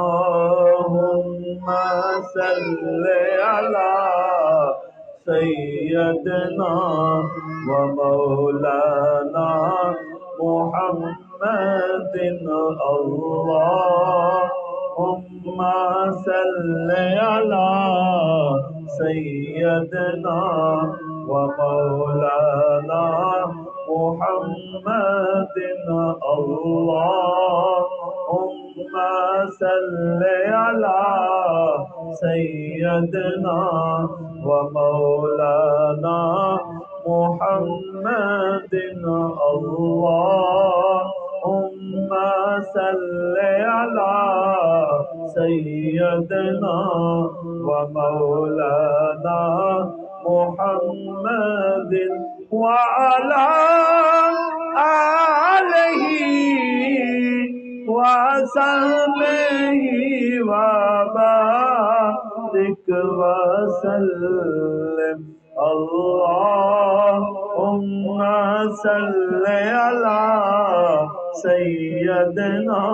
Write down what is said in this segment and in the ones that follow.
اللهم صل على سيدنا ومولانا محمد اللهم صل على سيدنا ومولانا محمد اللهم صل على سيدنا ومولانا محمد اللهم صل على سيدنا ومولانا محمد وعلى آله وصحبه وبارك وسلم اللهم صل على سيدنا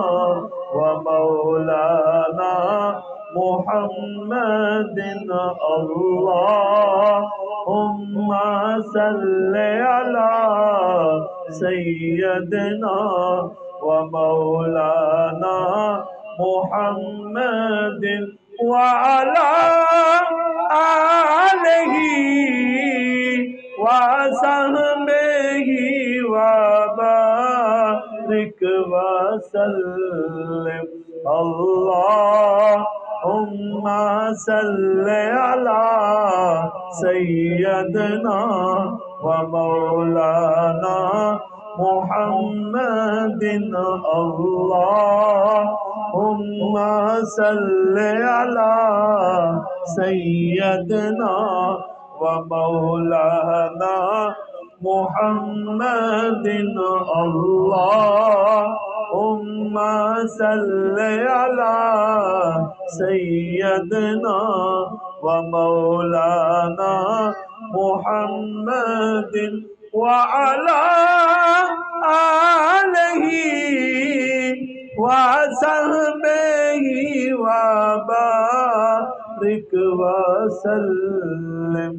ومولانا محمد اللهم صل على سيدنا ومولانا محمد وعلى آله وصحبه وبارك وسلم اللهم صل على سيدنا ومولانا محمد اللهم صل على سيدنا ومولانا محمد اللهم صل على سيدنا ومولانا محمد وعلى آله وصحبه وبارك وسلم